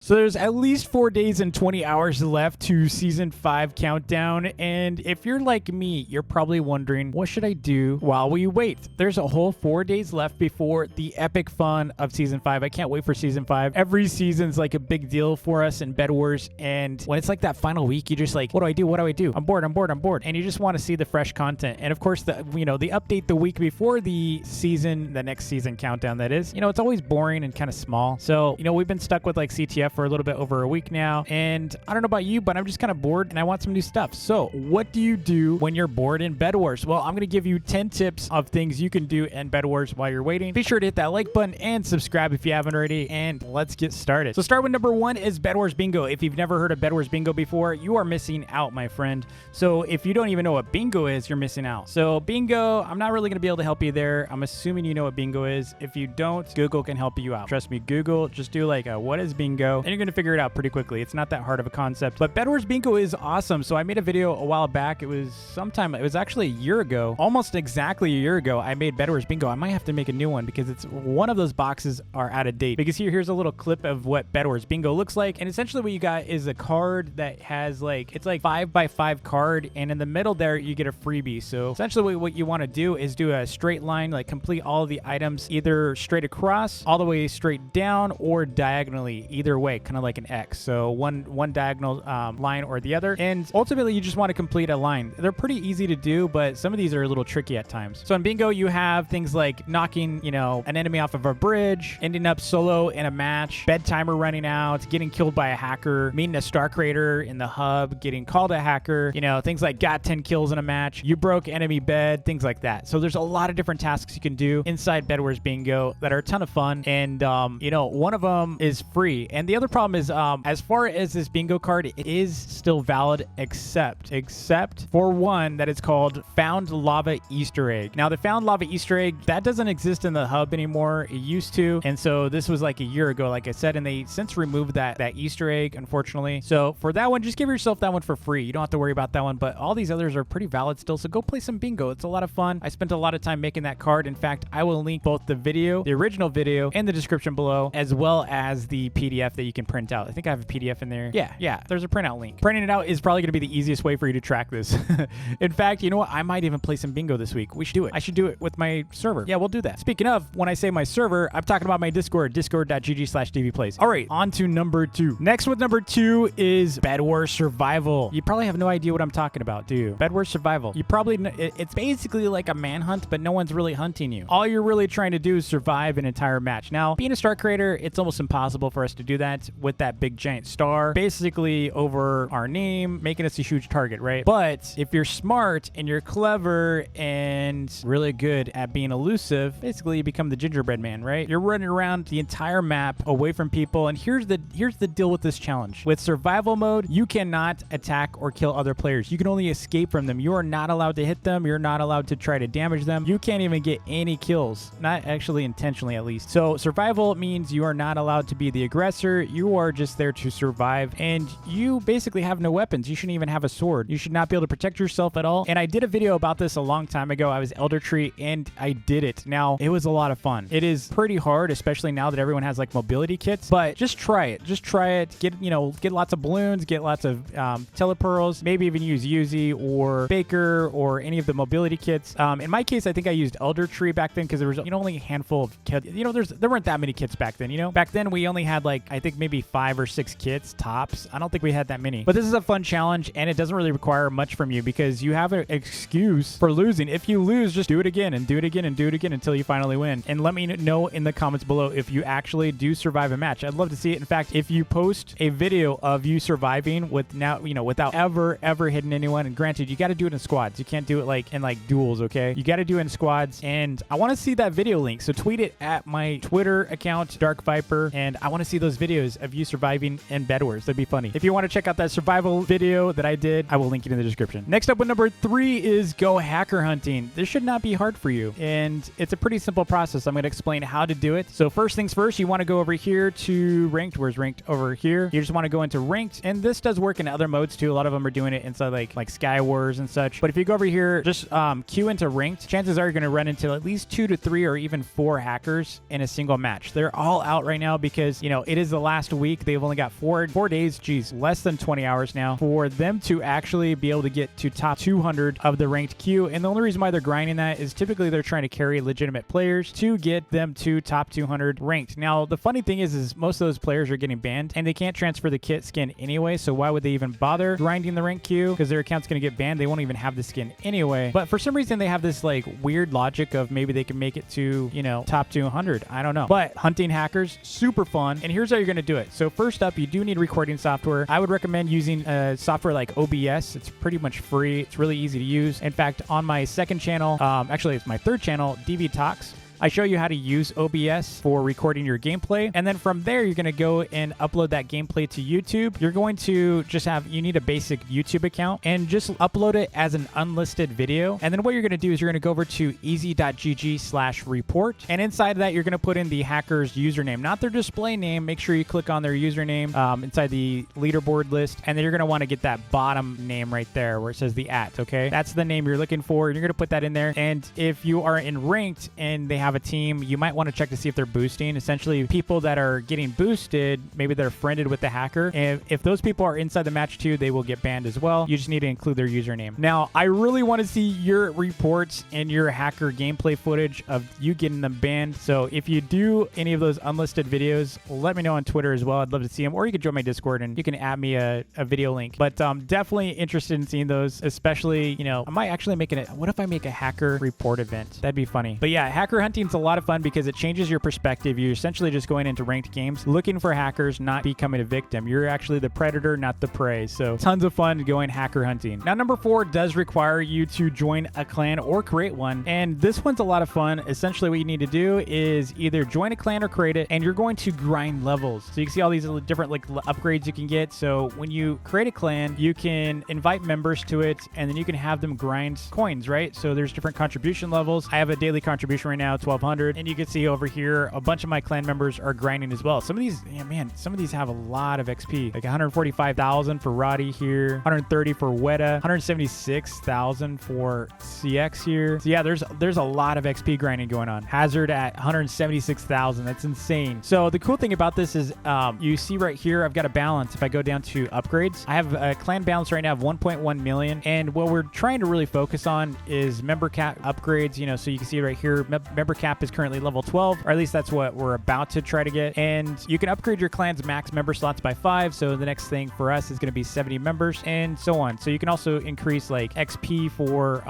So there's at least 4 days and 20 hours left to Season 5 countdown, and if you're like me, you're probably wondering, what should I do while we wait? There's a whole 4 days left before the epic fun of Season 5. I can't wait for Season 5. Every season's like a big deal for us in Bed Wars, and when it's like that final week, you're just like, what do I do? What do I do? I'm bored, and you just want to see the fresh content. And of course, the update the week before the next season countdown, that is, it's always boring and kind of small. So, we've been stuck with like CTF for a little bit over a week now, and I don't know about you, but I'm just kind of bored and I want some new stuff. So what do you do when you're bored in Bed Wars? Well, I'm going to give you 10 tips of things you can do in Bed Wars while you're waiting. Be sure to hit that like button and subscribe if you haven't already, and let's get started. So start with number 1 is Bed Wars Bingo. If you've never heard of Bed Wars Bingo before, you are missing out, my friend. So if you don't even know what Bingo is, you're missing out. So Bingo, I'm not really going to be able to help you there. I'm assuming you know what Bingo is. If you don't, Google can help you out. Trust me, Google, just do like a what is Bingo, and you're going to figure it out pretty quickly. It's not that hard of a concept, but Bed Wars Bingo is awesome. So I made a video a while back. It was actually a year ago, almost exactly a year ago. I made Bed Wars Bingo. I might have to make a new one because it's one of those boxes are out of date. Because here's a little clip of what Bed Wars Bingo looks like. And essentially what you got is a card that has it's like 5x5 card. And in the middle there, you get a freebie. So essentially what you want to do is do a straight line, like complete all of the items, either straight across, all the way straight down, or diagonally, either way, kind of like an X. So one diagonal line or the other. And ultimately, you just want to complete a line. They're pretty easy to do, but some of these are a little tricky at times. So in Bingo, you have things like knocking, an enemy off of a bridge, ending up solo in a match, bed timer running out, getting killed by a hacker, meeting a star creator in the hub, getting called a hacker, things like got 10 kills in a match, you broke enemy bed, things like that. So there's a lot of different tasks you can do inside Bed Wars Bingo that are a ton of fun. And, one of them is free. And the other problem is, as far as this bingo card, it is still valid, except for one that is called Found Lava Easter Egg. Now, the Found Lava Easter Egg, that doesn't exist in the hub anymore. It used to. And so this was like a year ago, like I said, and they since removed that Easter egg, unfortunately. So for that one, just give yourself that one for free. You don't have to worry about that one, but all these others are pretty valid still. So go play some bingo. It's a lot of fun. I spent a lot of time making that card. In fact, I will link both the original video in the description below, as well as the PDF that you can print out. I think I have a PDF in there. Yeah, there's a printout link. Printing it out is probably going to be the easiest way for you to track this. In fact, you know what? I might even play some bingo this week. We should do it. I should do it with my server. Yeah, we'll do that. Speaking of, when I say my server, I'm talking about my Discord, discord.gg/dvplays. All right, on to number 2. Next with number 2 is Bed Wars Survival. You probably have no idea what I'm talking about, do you? Bed Wars Survival. You probably it's basically like a manhunt, but no one's really hunting you. All you're really trying to do is survive an entire match. Now, being a star creator, it's almost impossible for us to do that with that big giant star basically over our name, making us a huge target, right? But if you're smart and you're clever and really good at being elusive, basically you become the gingerbread man, right? You're running around the entire map away from people. And here's the deal with this challenge. With survival mode, you cannot attack or kill other players. You can only escape from them. You are not allowed to hit them. You're not allowed to try to damage them. You can't even get any kills, not actually intentionally at least. So survival means you are not allowed to be the aggressor. You are just there to survive, and you basically have no weapons. You shouldn't even have a sword. You should not be able to protect yourself at all. And I did a video about this a long time ago. I was Elder Tree and I did it. Now, it was a lot of fun. It is pretty hard, especially now that everyone has like mobility kits, but just try it. Just try it. Get lots of balloons, get lots of telepearls, maybe even use Yuzi or Baker or any of the mobility kits. In my case, I think I used Elder Tree back then because there was only a handful of kits. There weren't that many kits back then, Back then we only had like, I think maybe 5 or 6 kits tops. I don't think we had that many. But this is a fun challenge, and it doesn't really require much from you because you have an excuse for losing. If you lose, just do it again and do it again and do it again until you finally win. And let me know in the comments below if you actually do survive a match. I'd love to see it. In fact, if you post a video of you surviving without ever hitting anyone, and granted, you got to do it in squads. You can't do it in duels, okay? You got to do it in squads, and I want to see that video link. So tweet it at my Twitter account, Dark Viper, and I want to see those videos of you surviving in Bed Wars. That'd be funny. If you want to check out that survival video that I did, I will link it in the description. Next up with number 3 is go hacker hunting. This should not be hard for you, and it's a pretty simple process. I'm going to explain how to do it. So first things first, you want to go over here to ranked. Where's ranked? Over here. You just want to go into ranked, and this does work in other modes too. A lot of them are doing it inside like Sky Wars and such. But if you go over here, just queue into ranked, chances are you're going to run into at least 2 to 3 or even 4 hackers in a single match. They're all out right now because, it is the last week. They've only got four days, geez, less than 20 hours now for them to actually be able to get to top 200 of the ranked queue. And the only reason why they're grinding that is typically they're trying to carry legitimate players to get them to top 200 ranked. Now, the funny thing is most of those players are getting banned and they can't transfer the kit skin anyway. So why would they even bother grinding the rank queue? Because their account's going to get banned. They won't even have the skin anyway. But for some reason, they have this like weird logic of maybe they can make it to, you know, top 200. I don't know. But hunting hackers, super fun. And here's how you're going to do it. So first up, you do need recording software. I would recommend using software like OBS. It's pretty much free. It's really easy to use. In fact, on my second channel, actually it's my third channel, DV Talks, I show you how to use OBS for recording your gameplay. And then from there, you're going to go and upload that gameplay to YouTube. You're going to just you need a basic YouTube account and just upload it as an unlisted video. And then what you're going to do is you're going to go over to easy.gg/report. And inside of that, you're going to put in the hacker's username, not their display name. Make sure you click on their username inside the leaderboard list. And then you're going to want to get that bottom name right there where it says the @ okay? That's the name you're looking for. And you're going to put that in there. And if you are in ranked and they have a team, you might want to check to see if they're boosting. Essentially, people that are getting boosted, maybe they're friended with the hacker. And if those people are inside the match too, they will get banned as well. You just need to include their username. Now, I really want to see your reports and your hacker gameplay footage of you getting them banned. So if you do any of those unlisted videos, let me know on Twitter as well. I'd love to see them. Or you could join my Discord and you can add me a video link. But definitely interested in seeing those, especially, you know, I might actually make it. What if I make a hacker report event? That'd be funny. But yeah, hacker hunting is a lot of fun because it changes your perspective. You're essentially just going into ranked games, looking for hackers, not becoming a victim. You're actually the predator, not the prey. So tons of fun going hacker hunting. Now, number 4 does require you to join a clan or create one. And this one's a lot of fun. Essentially, what you need to do is either join a clan or create it, and you're going to grind levels. So you can see all these different like upgrades you can get. So when you create a clan, you can invite members to it, and then you can have them grind coins, right? So there's different contribution levels. I have a daily contribution right now, 1,200. And you can see over here, a bunch of my clan members are grinding as well. Some of these, yeah, man, some of these have a lot of XP. Like 145,000 for Roddy here, 130 for Weta, 176,000 for CX here. So yeah, there's a lot of XP grinding going on. Hazard at 176,000. That's insane. So the cool thing about this is you see right here, I've got a balance. If I go down to upgrades, I have a clan balance right now of 1.1 million. And what we're trying to really focus on is member cap upgrades. You know, so you can see right here, member cap is currently level 12, or at least that's what we're about to try to get. And you can upgrade your clan's max member slots by 5. So the next thing for us is going to be 70 members and so on. So you can also increase like XP for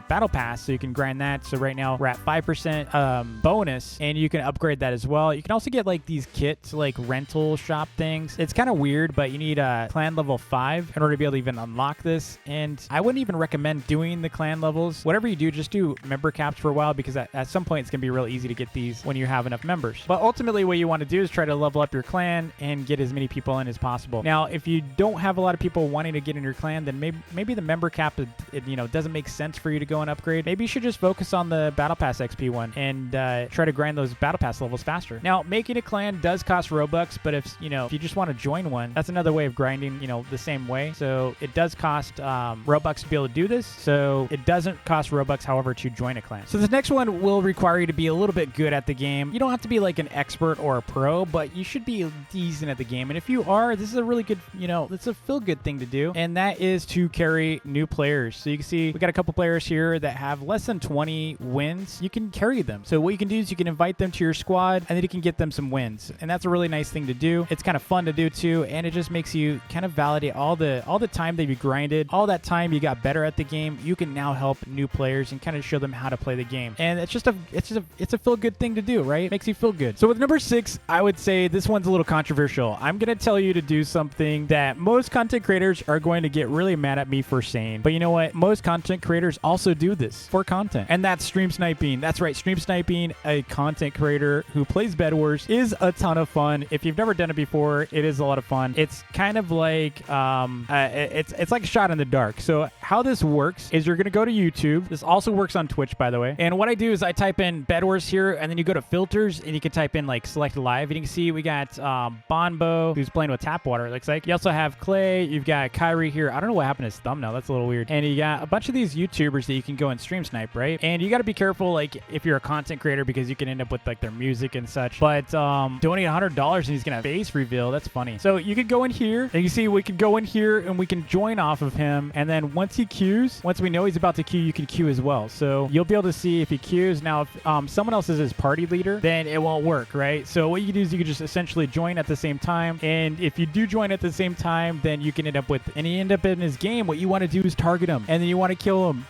battle pass. So you can grind that. So right now we're at 5% bonus, and you can upgrade that as well. You can also get like these kits, like rental shop things. It's kind of weird, but you need a clan level 5 in order to be able to even unlock this. And I wouldn't even recommend doing the clan levels. Whatever you do, just do member caps for a while, because at some point it's going to be real easy to get these when you have enough members. But ultimately what you want to do is try to level up your clan and get as many people in as possible. Now, if you don't have a lot of people wanting to get in your clan, then maybe the member cap, you know, doesn't make sense for you to go and upgrade. Maybe you should just focus on the battle pass XP one and try to grind those battle pass levels faster. Now, making a clan does cost Robux, but if you just want to join one, that's another way of grinding, you know, the same way. So it does cost Robux to be able to do this. So it doesn't cost Robux, however, to join a clan. So this next one will require you to be a little bit good at the game. You don't have to be like an expert or a pro, but you should be decent at the game. And if you are, this is a really good, you know, it's a feel-good thing to do, and that is to carry new players. So you can see we got a couple players here that have less than 20 wins. You can carry them. So what you can do is you can invite them to your squad, and then you can get them some wins. And that's a really nice thing to do. It's kind of fun to do too, and it just makes you kind of validate all the time that you grinded, all that time you got better at the game. You can now help new players and kind of show them how to play the game. And it's a feel-good thing to do, right? It makes you feel good. So with number 6, I would say this one's a little controversial. I'm going to tell you to do something that most content creators are going to get really mad at me for saying. But you know what? Most content creators also do this for content. And that's stream sniping. That's right. Stream sniping, a content creator who plays Bed Wars, is a ton of fun. If you've never done it before, it is a lot of fun. It's kind of like, it's like a shot in the dark. So how this works is you're going to go to YouTube. This also works on Twitch, by the way. And what I do is I type in in Bed Wars here, and then you go to filters, and you can type in like select live, and you can see we got Bonbo, who's playing with tap water, it looks like. You also have Clay. You've got Kyrie here. I don't know what happened to his thumbnail. That's a little weird. And you got a bunch of these YouTubers that you can go and stream snipe, right? And you got to be careful, like, if you're a content creator, because you can end up with like their music and such. But donate $100 and he's gonna face reveal. That's funny. So you could go in here, and you see we could go in here and we can join off of him. And then once he queues, once we know he's about to queue, you can queue as well. So you'll be able to see if he queues. Now, if someone else is his party leader, then it won't work, right? So what you do is you can just essentially join at the same time. And if you do join at the same time, then you can end up with, and you end up in his game, what you want to do is target him, and then you want to kill him.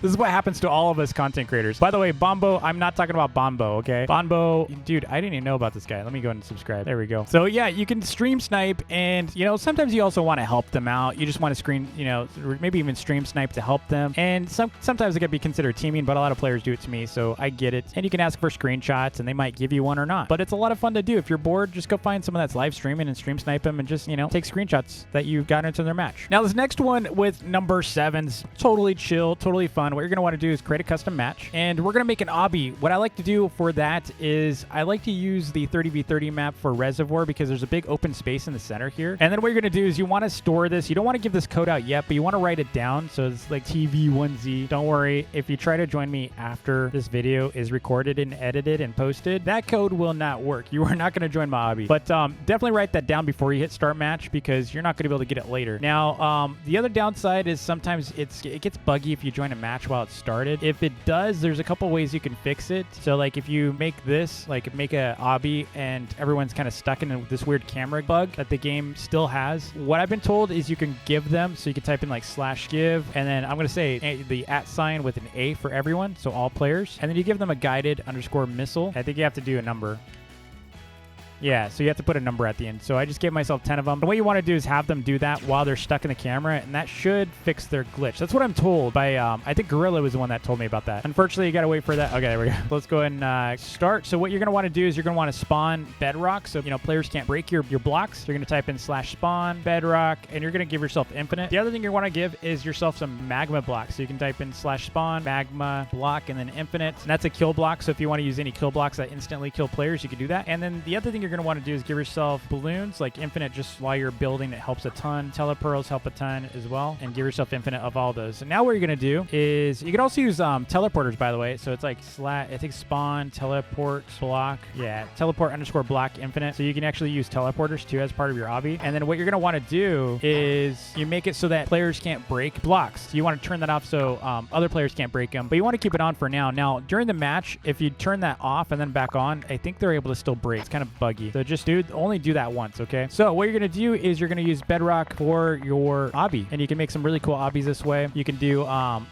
This is what happens to all of us content creators. By the way, Bombo, I'm not talking about Bonbo, okay? Bonbo, dude, I didn't even know about this guy. Let me go ahead and subscribe. There we go. So yeah, you can stream snipe, and you know, sometimes you also want to help them out. You just want to screen, you know, maybe even stream snipe to help them. And sometimes it could be considered teaming, but a lot of players do it to me, so I get it. And you can ask for screenshots, and they might give you one or not. But it's a lot of fun to do. If you're bored, just go find someone that's live streaming and stream snipe them, and just, you know, take screenshots that you got into their match. Now, this next one with number 7's totally chill, totally fun. What you're gonna want to do is create a custom match, and we're gonna make an obby. What I like to do for that is I like to use the 30v30 map for Reservoir, because there's a big open space in the center here. And then what you're gonna do is you want to store this. You don't want to give this code out yet, but you want to write it down. So it's like TV1Z. Don't worry, if you try to join me after this video is recorded and edited and posted, that code will not work. You are not going to join my obby. But definitely write that down before you hit start match, because you're not going to be able to get it later. Now, the other downside is sometimes it gets buggy if you join a match while it's started. If it does, there's a couple ways you can fix it. So like if you make this, like make a obby and everyone's kind of stuck in this weird camera bug that the game still has, what I've been told is you can give them, so you can type in like /give, and then I'm going to say the @ with an A for everyone, so all players, and then you give them a guided _missile. I think you have to do a number. Yeah, so you have to put a number at the end. So I just gave myself 10 of them. And what you want to do is have them do that while they're stuck in the camera, and that should fix their glitch. That's what I'm told by, I think Gorilla was the one that told me about that. Unfortunately, you got to wait for that. Okay, there we go. Let's go ahead and start. So what you're going to want to do is you're going to want to spawn bedrock, so, you know, players can't break your blocks. You're going to type in /spawn bedrock, and you're going to give yourself infinite. The other thing you want to give is yourself some magma blocks. So you can type in /spawn magma block and then infinite. And that's a kill block. So if you want to use any kill blocks that instantly kill players, you can do that. And then the other thing you're going to want to do is give yourself balloons, like infinite, just while you're building. It helps a ton. Telepearls help a ton as well, and give yourself infinite of all those. And now what you're going to do is you can also use teleporters, by the way. So it's like I think spawn teleport block. Yeah, teleport _block infinite. So you can actually use teleporters too as part of your obby. And then what you're going to want to do is you make it so that players can't break blocks. So you want to turn that off so other players can't break them, but you want to keep it on for now. Now during the match, if you turn that off and then back on, I think they're able to still break. It's kind of buggy. So just only do that once, okay? So what you're gonna do is you're gonna use bedrock for your obby, and you can make some really cool obbies this way. You can do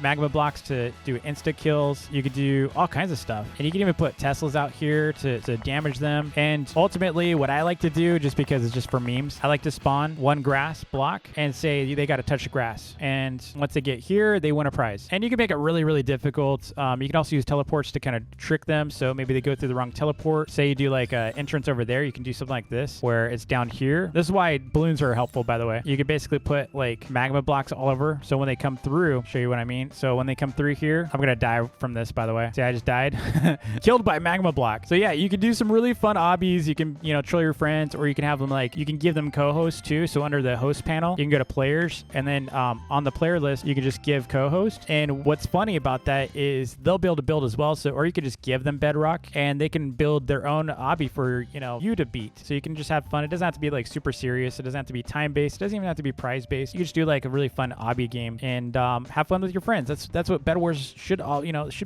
magma blocks to do insta kills. You could do all kinds of stuff, and you can even put Teslas out here to damage them. And ultimately, what I like to do, just because it's just for memes, I like to spawn one grass block and say they got to touch the grass, and once they get here, they win a prize. And you can make it really, really difficult. You can also use teleports to kind of trick them, so maybe they go through the wrong teleport. Say you do like an entrance over there, you can do something like this where it's down here. This is why balloons are helpful, by the way. You can basically put like magma blocks all over, so when they come through, show you what I mean. So when they come through here, I'm gonna die from this, by the way. See, I just died. Killed by magma block. So yeah, you can do some really fun obbies. You can, you know, troll your friends, or you can have them like, you can give them co-hosts too. So under the host panel, you can go to players, and then on the player list, you can just give co-host. And what's funny about that is they'll be able to build as well. So, or you could just give them bedrock, and they can build their own obby for, you know, you to beat. So you can just have fun. It doesn't have to be like super serious. It doesn't have to be time-based. It doesn't even have to be prize-based. You can just do like a really fun obby game and have fun with your friends. That's what Bed Wars should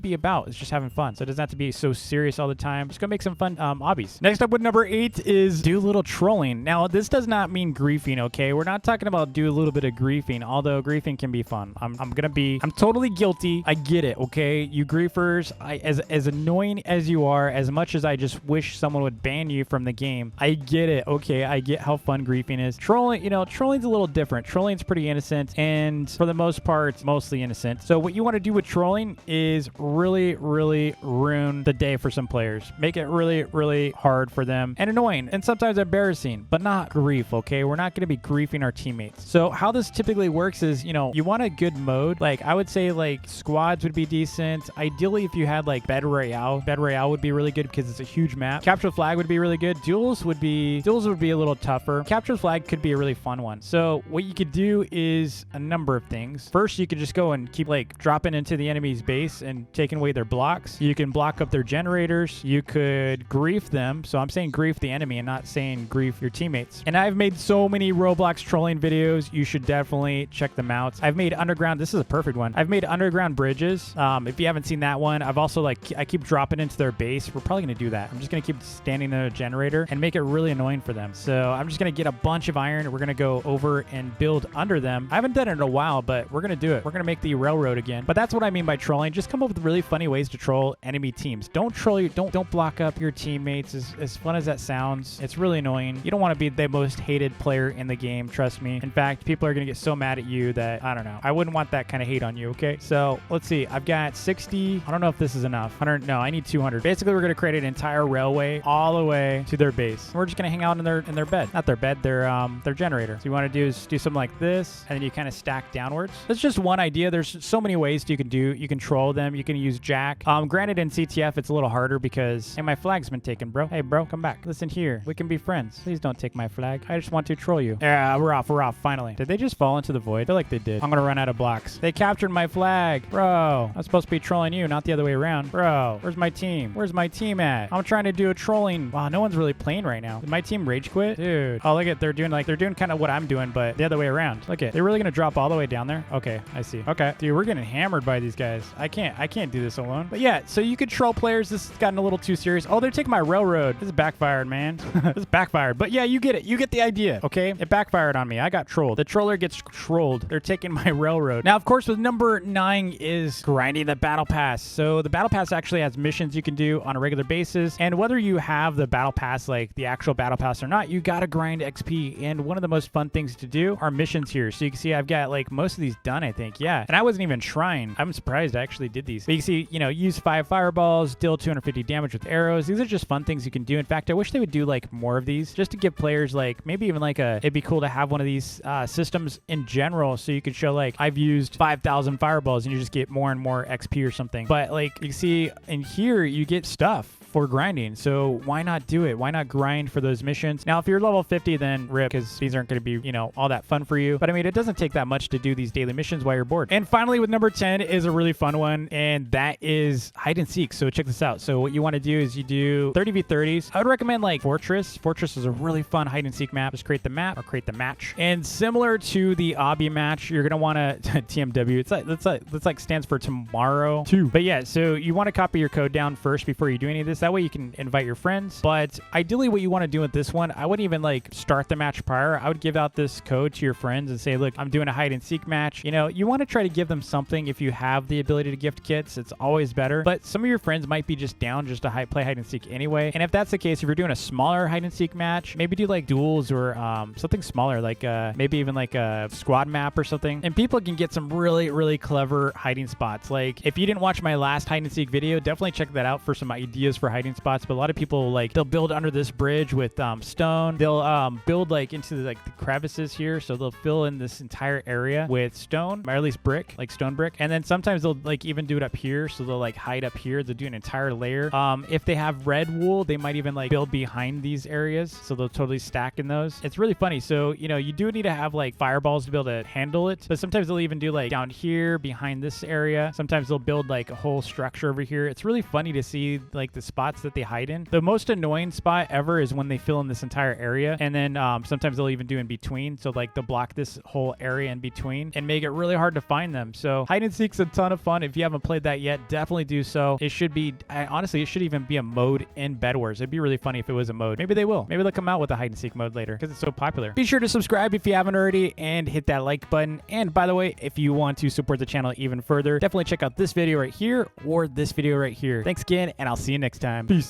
be about. It's just having fun. So it doesn't have to be so serious all the time. Just go make some fun obbies. Next up with number 8 is do a little trolling. Now this does not mean griefing, okay? We're not talking about do a little bit of griefing, although griefing can be fun. I'm totally guilty. I get it, okay? You griefers, as annoying as you are, as much as I just wish someone would ban you from from the game. I get it. Okay, I get how fun griefing is. Trolling, you know, trolling's a little different. Trolling's pretty innocent, and for the most part, mostly innocent. So what you want to do with trolling is really, really ruin the day for some players. Make it really, really hard for them and annoying and sometimes embarrassing, but not grief, okay? We're not going to be griefing our teammates. So how this typically works is, you know, you want a good mode. Like, I would say, like, squads would be decent. Ideally, if you had, like, Battle Royale would be really good because it's a huge map. Capture the flag would be really good. Duels would be a little tougher. Capture the flag could be a really fun one. So what you could do is a number of things. First, you could just go and keep, like, dropping into the enemy's base and taking away their blocks. You can block up their generators. You could grief them. So I'm saying grief the enemy and not saying grief your teammates. And I've made so many Roblox trolling videos. You should definitely check them out. I've made underground. This is a perfect one. I've made underground bridges. If you haven't seen that one, I've also, like, I keep dropping into their base. We're probably going to do that. I'm just going to keep standing in a generator and make it really annoying for them. So I'm just going to get a bunch of iron. We're going to go over and build under them. I haven't done it in a while, but we're going to do it. We're going to make the railroad again. But that's what I mean by trolling. Just come up with really funny ways to troll enemy teams. Don't troll you. Don't block up your teammates. As fun as that sounds, it's really annoying. You don't want to be the most hated player in the game. Trust me. In fact, people are going to get so mad at you that, I don't know. I wouldn't want that kind of hate on you, okay? So let's see. I've got 60. I don't know if this is enough. 100. No, I need 200. Basically, we're going to create an entire railway all the way to their base. We're just going to hang out in their bed. Not their bed, their generator. So you want to do is do something like this, and then you kind of stack downwards. That's just one idea. There's so many ways you can do. You can troll them. You can use Jack. Granted, in CTF, it's a little harder because, hey, my flag's been taken, bro. Hey, bro, come back. Listen here. We can be friends. Please don't take my flag. I just want to troll you. Yeah, we're off. We're off. Finally. Did they just fall into the void? I feel like they did. I'm going to run out of blocks. They captured my flag. Bro, I'm supposed to be trolling you, not the other way around. Bro, where's my team? Where's my team at? I'm trying to do a trolling. Wow, no one's really playing right now. Did my team rage quit? Dude. Oh, look at, they're doing kind of what I'm doing, but the other way around. Look at, they're really going to drop all the way down there? Okay, I see. Okay. Dude, we're getting hammered by these guys. I can't do this alone. But yeah, so you could troll players. This has gotten a little too serious. Oh, they're taking my railroad. This is backfired, man. This is backfired. But yeah, you get it. You get the idea, okay? It backfired on me. I got trolled. The troller gets trolled. They're taking my railroad. Now, of course, with number 9 is grinding the battle pass. So the battle pass actually has missions you can do on a regular basis. And whether you have the battle pass, like the actual battle pass or not, you got to grind XP. And one of the most fun things to do are missions here. So you can see I've got like most of these done, I think. Yeah. And I wasn't even trying. I'm surprised I actually did these. But you can see, you know, use 5 fireballs, deal 250 damage with arrows. These are just fun things you can do. In fact, I wish they would do like more of these just to give players like maybe even like it'd be cool to have one of these systems in general. So you could show like I've used 5,000 fireballs and you just get more and more XP or something. But like you can see in here, you get stuff for grinding. So why not do it? Why not grind for those missions? Now, if you're level 50, then rip, because these aren't going to be, you know, all that fun for you. But I mean, it doesn't take that much to do these daily missions while you're bored. And finally, with number 10 is a really fun one, and that is hide and seek. So check this out. So what you want to do is you do 30v30s. I would recommend like Fortress. Fortress is a really fun hide and seek map. Just create the map or create the match. And similar to the obby match, you're going to want to TMW. It's like stands for tomorrow too. But yeah, so you want to copy your code down first before you do any of this. That way you can invite your friends. But ideally what you want to do with this one, I wouldn't even like start the match prior. I would give out this code to your friends and say, look, I'm doing a hide and seek match. You know, you want to try to give them something. If you have the ability to gift kits, it's always better. But some of your friends might be just down just to play hide and seek anyway. And if that's the case, if you're doing a smaller hide and seek match, maybe do like duels or something smaller, like maybe even like a squad map or something. And people can get some really, really clever hiding spots. Like if you didn't watch my last hide and seek video, definitely check that out for some ideas for hiding spots. But a lot of people like they'll build under this bridge with stone. They'll build like into the crevices here, so they'll fill in this entire area with stone, or at least brick, like stone brick. And then sometimes they'll like even do it up here, so they'll like hide up here. They'll do an entire layer. If they have red wool, they might even like build behind these areas, so they'll totally stack in those. It's really funny. So you know, you do need to have like fireballs to be able to handle it, but sometimes they'll even do like down here behind this area. Sometimes they'll build like a whole structure over here. It's really funny to see like the spots that they hide in. The most annoying spot ever is when they fill in this entire area, and then sometimes they'll even do in between, so like they'll block this whole area in between and make it really hard to find them. So hide and seek's a ton of fun. If you haven't played that yet, definitely do so. It should be, honestly, it should even be a mode in Bed Wars. It'd be really funny if it was a mode. Maybe they will. Maybe they'll come out with a hide and seek mode later because it's so popular. Be sure to subscribe if you haven't already and hit that like button. And by the way, if you want to support the channel even further, definitely check out this video right here or this video right here. Thanks again, and I'll see you next time. Peace.